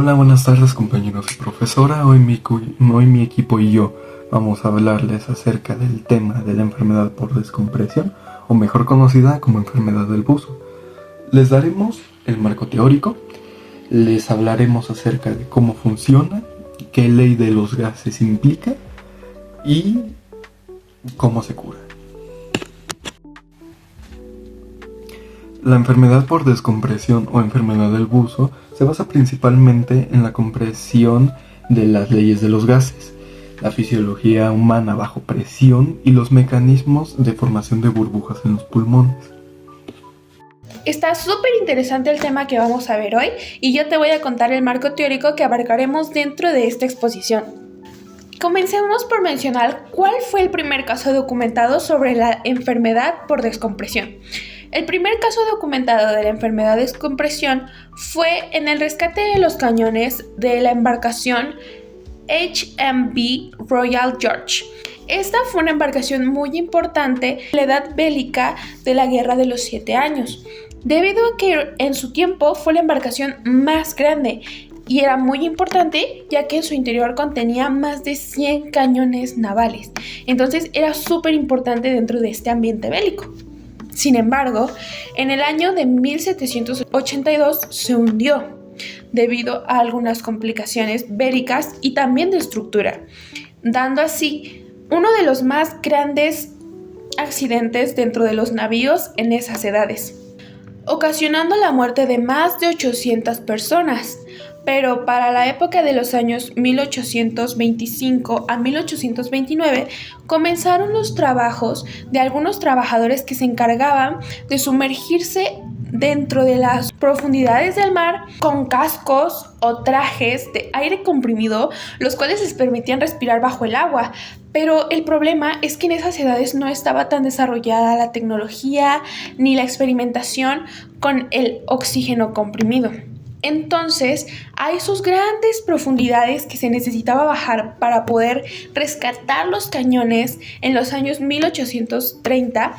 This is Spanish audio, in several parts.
Hola, buenas tardes compañeros y profesora. Hoy mi equipo y yo vamos a hablarles acerca del tema de la enfermedad por descompresión, o mejor conocida como enfermedad del buzo. Les daremos el marco teórico, les hablaremos acerca de cómo funciona, qué ley de los gases implica y cómo se cura. La enfermedad por descompresión o enfermedad del buzo se basa principalmente en la compresión de las leyes de los gases, la fisiología humana bajo presión y los mecanismos de formación de burbujas en los pulmones. Está súper interesante el tema que vamos a ver hoy y yo te voy a contar el marco teórico que abarcaremos dentro de esta exposición. Comencemos por mencionar cuál fue el primer caso documentado sobre la enfermedad por descompresión. El primer caso documentado de la enfermedad de descompresión fue en el rescate de los cañones de la embarcación HMV Royal George. Esta fue una embarcación muy importante en la edad bélica de la Guerra de los 7 años, debido a que en su tiempo fue la embarcación más grande y era muy importante ya que en su interior contenía más de 100 cañones navales. Entonces era súper importante dentro de este ambiente bélico. Sin embargo, en el año de 1782 se hundió debido a algunas complicaciones bélicas y también de estructura, dando así uno de los más grandes accidentes dentro de los navíos en esas edades, ocasionando la muerte de más de 800 personas. Pero para la época de los años 1825 a 1829 comenzaron los trabajos de algunos trabajadores que se encargaban de sumergirse dentro de las profundidades del mar con cascos o trajes de aire comprimido, los cuales les permitían respirar bajo el agua. Pero el problema es que en esas edades no estaba tan desarrollada la tecnología ni la experimentación con el oxígeno comprimido. Entonces, a esas grandes profundidades que se necesitaba bajar para poder rescatar los cañones en los años 1830,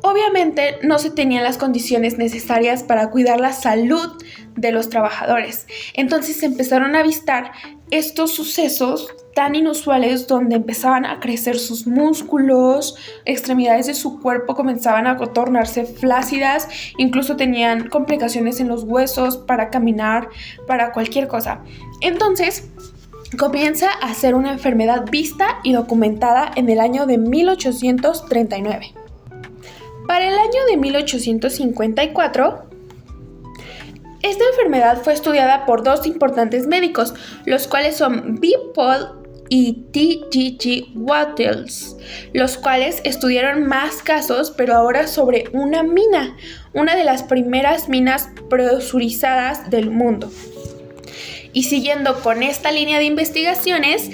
obviamente no se tenían las condiciones necesarias para cuidar la salud de los trabajadores. Entonces se empezaron a avistar estos sucesos tan inusuales donde empezaban a crecer sus músculos, extremidades de su cuerpo comenzaban a tornarse flácidas, incluso tenían complicaciones en los huesos para caminar, para cualquier cosa. Entonces comienza a ser una enfermedad vista y documentada en el año de 1839. Para el año de 1854, esta enfermedad fue estudiada por dos importantes médicos, los cuales son B. Paul y T.G.G. Wattles, los cuales estudiaron más casos, pero ahora sobre una mina, una de las primeras minas presurizadas del mundo. Y siguiendo con esta línea de investigaciones,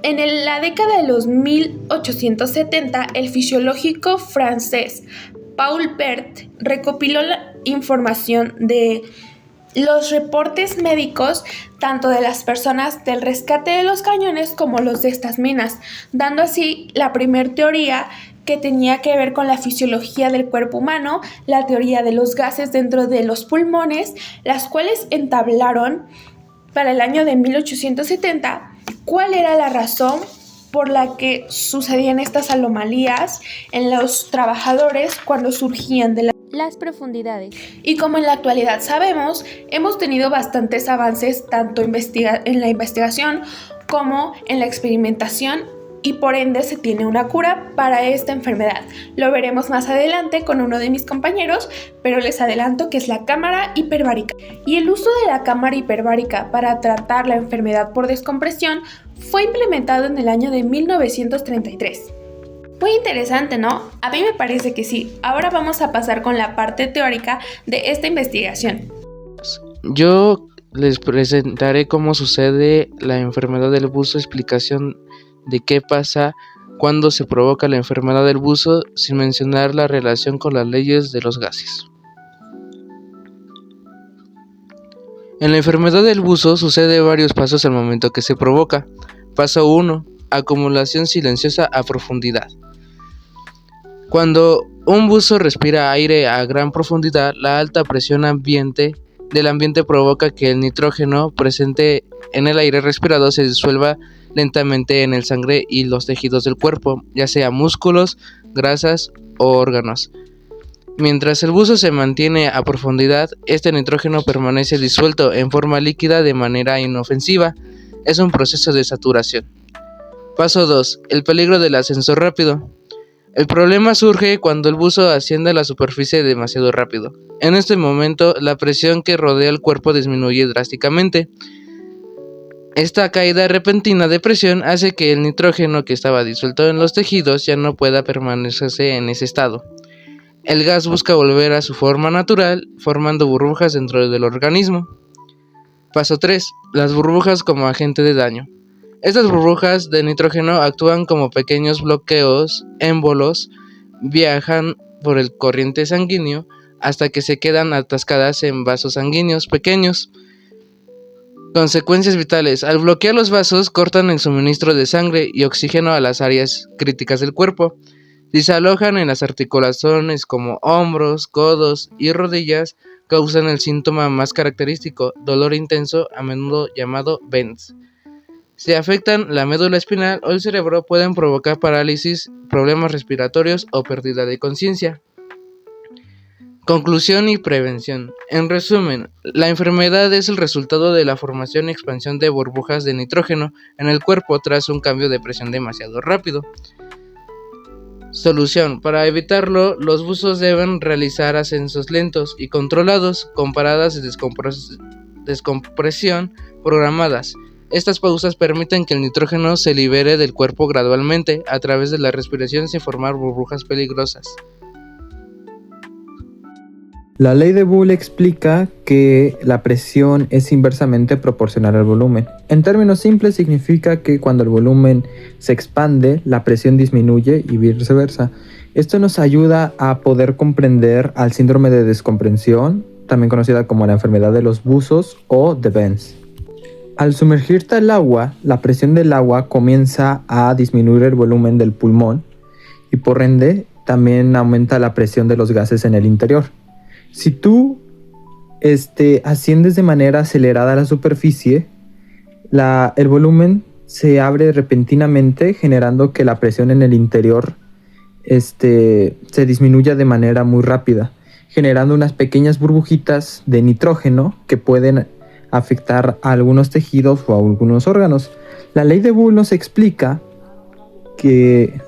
en la década de los 1870, el fisiológico francés Paul Bert recopiló la información de los reportes médicos tanto de las personas del rescate de los cañones como los de estas minas, dando así la primer teoría que tenía que ver con la fisiología del cuerpo humano, la teoría de los gases dentro de los pulmones, las cuales entablaron para el año de 1870 cuál era la razón por la que sucedían estas anomalías en los trabajadores cuando surgían de las profundidades. Y como en la actualidad sabemos, hemos tenido bastantes avances tanto en la investigación como en la experimentación y por ende se tiene una cura para esta enfermedad. Lo veremos más adelante con uno de mis compañeros, pero les adelanto que es la cámara hiperbárica. Y el uso de la cámara hiperbárica para tratar la enfermedad por descompresión fue implementado en el año de 1933. Muy interesante, ¿no? A mí me parece que sí. Ahora vamos a pasar con la parte teórica de esta investigación. Yo les presentaré cómo sucede la enfermedad del buzo, explicación de qué pasa cuando se provoca la enfermedad del buzo, sin mencionar la relación con las leyes de los gases. En la enfermedad del buzo sucede varios pasos al momento que se provoca. Paso 1. Acumulación silenciosa a profundidad. Cuando un buzo respira aire a gran profundidad, la alta presión ambiente del ambiente provoca que el nitrógeno presente en el aire respirado se disuelva lentamente en el sangre y los tejidos del cuerpo, ya sea músculos, grasas o órganos. Mientras el buzo se mantiene a profundidad, este nitrógeno permanece disuelto en forma líquida de manera inofensiva. Es un proceso de saturación. Paso 2. El peligro del ascenso rápido. El problema surge cuando el buzo asciende a la superficie demasiado rápido. En este momento, la presión que rodea el cuerpo disminuye drásticamente. Esta caída repentina de presión hace que el nitrógeno que estaba disuelto en los tejidos ya no pueda permanecerse en ese estado. El gas busca volver a su forma natural, formando burbujas dentro del organismo. Paso 3. Las burbujas como agente de daño. Estas burbujas de nitrógeno actúan como pequeños bloqueos, émbolos, viajan por el corriente sanguíneo hasta que se quedan atascadas en vasos sanguíneos pequeños. Consecuencias vitales. Al bloquear los vasos, cortan el suministro de sangre y oxígeno a las áreas críticas del cuerpo. Si se alojan en las articulaciones como hombros, codos y rodillas, causan el síntoma más característico, dolor intenso, a menudo llamado BENS. Si afectan la médula espinal o el cerebro, pueden provocar parálisis, problemas respiratorios o pérdida de conciencia. Conclusión y prevención. En resumen, la enfermedad es el resultado de la formación y expansión de burbujas de nitrógeno en el cuerpo tras un cambio de presión demasiado rápido. Solución. Para evitarlo, los buzos deben realizar ascensos lentos y controlados con paradas de descompresión programadas. Estas pausas permiten que el nitrógeno se libere del cuerpo gradualmente a través de la respiración sin formar burbujas peligrosas. La ley de Boole explica que la presión es inversamente proporcional al volumen. En términos simples significa que cuando el volumen se expande, la presión disminuye y viceversa. Esto nos ayuda a poder comprender al síndrome de descompresión, también conocida como la enfermedad de los buzos o de Benz. Al sumergirte al agua, la presión del agua comienza a disminuir el volumen del pulmón y por ende también aumenta la presión de los gases en el interior. Si tú asciendes de manera acelerada a la superficie, el volumen se abre repentinamente, generando que la presión en el interior se disminuya de manera muy rápida, generando unas pequeñas burbujitas de nitrógeno que pueden afectar a algunos tejidos o a algunos órganos. La ley de Boole nos explica que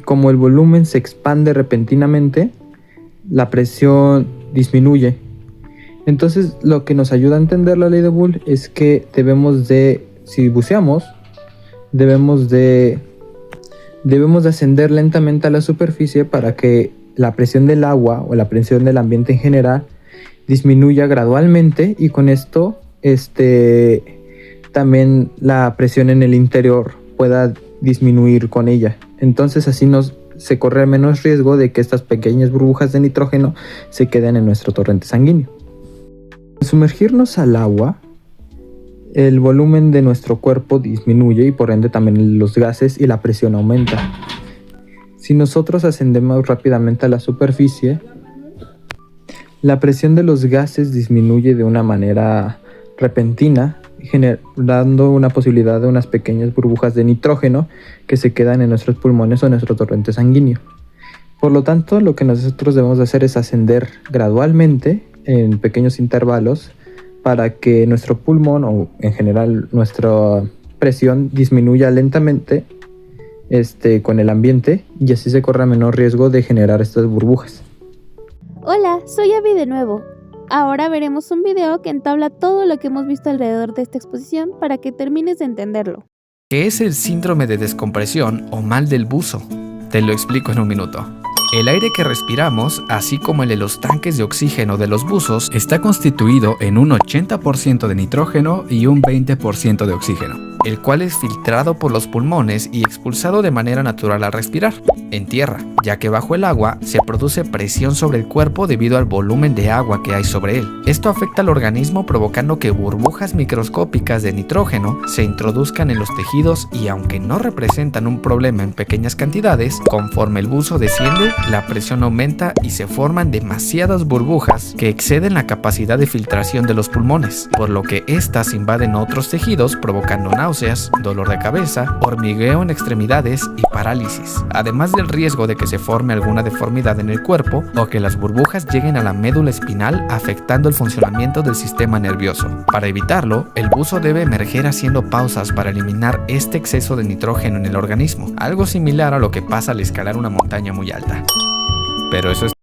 como el volumen se expande repentinamente, la presión disminuye. Entonces, lo que nos ayuda a entender la ley de Boole es que si buceamos, debemos de ascender lentamente a la superficie para que la presión del agua o la presión del ambiente en general disminuya gradualmente y con esto también la presión en el interior pueda disminuir con ella. Entonces así se corre menos riesgo de que estas pequeñas burbujas de nitrógeno se queden en nuestro torrente sanguíneo. Al sumergirnos al agua, el volumen de nuestro cuerpo disminuye y por ende también los gases y la presión aumenta. Si nosotros ascendemos rápidamente a la superficie, la presión de los gases disminuye de una manera repentina, generando una posibilidad de unas pequeñas burbujas de nitrógeno que se quedan en nuestros pulmones o en nuestro torrente sanguíneo. Por lo tanto, lo que nosotros debemos hacer es ascender gradualmente en pequeños intervalos para que nuestro pulmón o en general nuestra presión disminuya lentamente con el ambiente y así se corre menor riesgo de generar estas burbujas. Hola, soy Abby de nuevo. Ahora veremos un video que entabla todo lo que hemos visto alrededor de esta exposición para que termines de entenderlo. ¿Qué es el síndrome de descompresión o mal del buzo? Te lo explico en un minuto. El aire que respiramos, así como el de los tanques de oxígeno de los buzos, está constituido en un 80% de nitrógeno y un 20% de oxígeno. el cual es filtrado por los pulmones y expulsado de manera natural al respirar. En tierra, ya que bajo el agua se produce presión sobre el cuerpo debido al volumen de agua que hay sobre él. Esto afecta al organismo provocando que burbujas microscópicas de nitrógeno se introduzcan en los tejidos y aunque no representan un problema en pequeñas cantidades, conforme el buzo desciende, la presión aumenta y se forman demasiadas burbujas que exceden la capacidad de filtración de los pulmones, por lo que éstas invaden otros tejidos provocando náuseas, dolor de cabeza, hormigueo en extremidades y parálisis, además del riesgo de que se forme alguna deformidad en el cuerpo o que las burbujas lleguen a la médula espinal afectando el funcionamiento del sistema nervioso. Para evitarlo, el buzo debe emerger haciendo pausas para eliminar este exceso de nitrógeno en el organismo, algo similar a lo que pasa al escalar una montaña muy alta. Pero eso es